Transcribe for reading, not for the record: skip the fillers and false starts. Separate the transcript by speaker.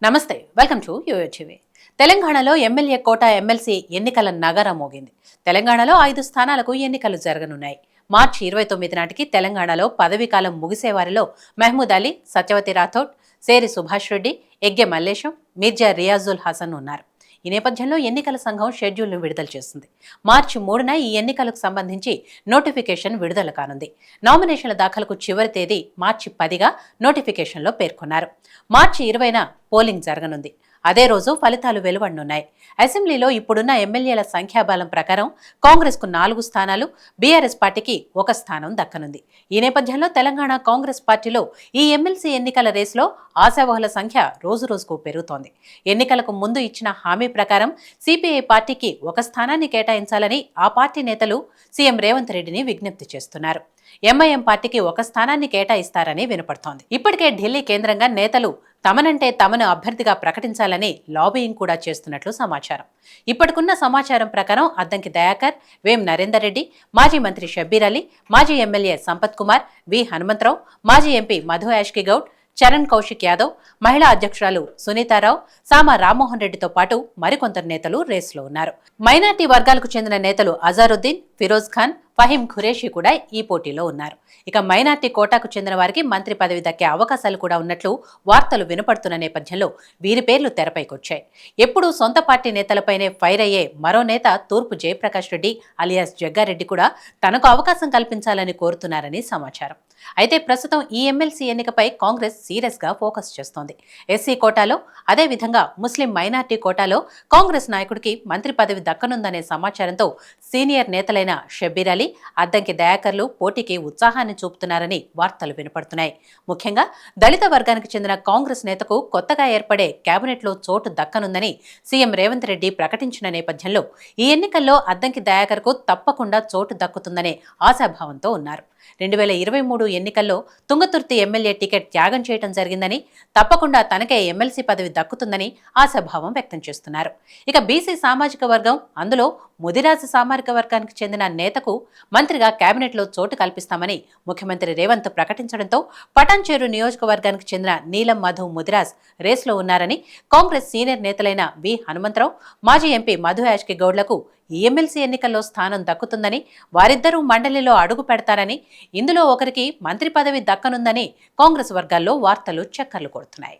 Speaker 1: నమస్తే, welcome to యూఎచ్వి. తెలంగాణలో MLA కోట MLC ఎన్నికల నగరం మోగింది. తెలంగాణలో 5 స్థానాలకు ఎన్నికలు జరగనున్నాయి. మార్చి 29 నాటికి తెలంగాణలో పదవీకాలం ముగిసే వారిలో మహమూద్ అలీ, సత్యవతి రాథోడ్, సేరి సుభాష్ రెడ్డి, ఎగ్గె మల్లేశం, మిర్జా రియాజుల్ హసన్ ఉన్నారు. ఈ నేపథ్యంలో ఎన్నికల సంఘం షెడ్యూల్ను విడుదల చేసింది. మార్చి 3న ఈ ఎన్నికలకు సంబంధించి నోటిఫికేషన్ విడుదల కానుంది. నామినేషన్ల దాఖలకు చివరి తేదీ మార్చి 10గా నోటిఫికేషన్లో పేర్కొన్నారు. మార్చి 20న పోలింగ్ జరగనుంది. అదే రోజు ఫలితాలు వెలువడనున్నాయి. అసెంబ్లీలో ఇప్పుడున్న ఎమ్మెల్యేల సంఖ్యాబలం ప్రకారం కాంగ్రెస్కు 4 స్థానాలు, బీఆర్ఎస్ పార్టీకి 1 స్థానం దక్కనుంది. ఈ నేపథ్యంలో తెలంగాణ కాంగ్రెస్ పార్టీలో ఈ ఎమ్మెల్సీ ఎన్నికల రేసులో ఆశావహుల సంఖ్య రోజురోజుకు పెరుగుతోంది. ఎన్నికలకు ముందు ఇచ్చిన హామీ ప్రకారం సిపిఐ పార్టీకి 1 స్థానాన్ని కేటాయించాలని ఆ పార్టీ నేతలు సీఎం రేవంత్ రెడ్డిని విజ్ఞప్తి చేస్తున్నారు. ఎంఐఎం పార్టీకి 1 స్థానాన్ని కేటాయిస్తారని వినపడుతోంది. ఇప్పటికే ఢిల్లీ కేంద్రంగా నేతలు తమనంటే తమను అభ్యర్థిగా ప్రకటించాలని లాబియింగ్ కూడా చేస్తున్నట్లు సమాచారం. ఇప్పటికున్న సమాచారం ప్రకారం అద్దంకి దయాకర్, వేం నరేందర్ రెడ్డి, మాజీ మంత్రి షబ్బీర్ అలీ, మాజీ ఎమ్మెల్యే సంపత్ కుమార్, వి హనుమంతరావు, మాజీ ఎంపీ మధు యాష్కి గౌడ్, చరణ్ కౌశిక్ యాదవ్, మహిళా అధ్యక్షురాలు సునీతారావు, సామా రామ్మోహన్ రెడ్డితో పాటు మరికొందరు నేతలు రేసులో ఉన్నారు. మైనార్టీ వర్గాలకు చెందిన నేతలు అజారుద్దీన్, ఫిరోజ్ ఖాన్, ఫహీం ఖురేషి కూడా ఈ పోటీలో ఉన్నారు. ఇక మైనార్టీ కోటాకు చెందిన వారికి మంత్రి పదవి దక్కే అవకాశాలు కూడా ఉన్నట్లు వార్తలు వినపడుతున్న నేపథ్యంలో వీరి పేర్లు తెరపైకొచ్చాయి. ఎప్పుడూ సొంత పార్టీ నేతలపైనే ఫైర్ అయ్యే మరో నేత తూర్పు జయప్రకాష్ రెడ్డి అలియాస్ జగ్గారెడ్డి కూడా తనకు అవకాశం కల్పించాలని కోరుతున్నారని సమాచారం. అయితే ప్రస్తుతం ఈ ఎమ్మెల్సీ ఎన్నికపై కాంగ్రెస్ సీరియస్ గా ఫోకస్ చేస్తోంది. ఎస్సీ కోటాలో, అదేవిధంగా ముస్లిం మైనార్టీ కోటాలో కాంగ్రెస్ నాయకుడికి మంత్రి పదవి దక్కనుందనే సమాచారంతో సీనియర్ నేతలైన షబ్బీర్ అలీ, అద్దంకి దయాకర్లు పోటీకి ఉత్సాహాన్ని చూపుతున్నారని వార్తలు వినపడుతున్నాయి. ముఖ్యంగా దళిత వర్గానికి చెందిన కాంగ్రెస్ నేతకు కొత్తగా ఏర్పడే కేబినెట్లో చోటు దక్కనుందని సీఎం రేవంత్ రెడ్డి ప్రకటించిన నేపథ్యంలో ఈ ఎన్నికల్లో అద్దంకి దయాకర్కు తప్పకుండా చోటు దక్కుతుందనే ఆశాభావంతో ఉన్నారు. 2023 ఎన్నికల్లో తుంగతుర్తి ఎమ్మెల్యే టికెట్ త్యాగం చేయడం జరిగిందని, తప్పకుండా తనకే ఎమ్మెల్సీ పదవి దక్కుతుందని ఆశాభావం వ్యక్తం చేస్తున్నారు. ఇక బీసీ సామాజిక వర్గం, అందులో ముదిరాజు సామాజిక వర్గానికి చెందిన నేతకు మంత్రిగా కేబినెట్లో చోటు కల్పిస్తామని ముఖ్యమంత్రి రేవంత్ ప్రకటించడంతో పటాన్చేరు నియోజకవర్గానికి చెందిన నీలం మధు ముదిరాజ్ రేసులో ఉన్నారని కాంగ్రెస్ సీనియర్ నేతలైన వి హనుమంతరావు, మాజీ ఎంపీ మధు యాష్కి గౌడ్లకు ఈ ఎమ్మెల్సీ ఎన్నికల్లో స్థానం దక్కుతుందని, వారిద్దరూ మండలిలో అడుగు పెడతారని, ఇందులో ఒకరికి మంత్రి పదవి దక్కనుందని కాంగ్రెస్ వర్గాల్లో వార్తలు చక్కర్లు కొడుతున్నాయి.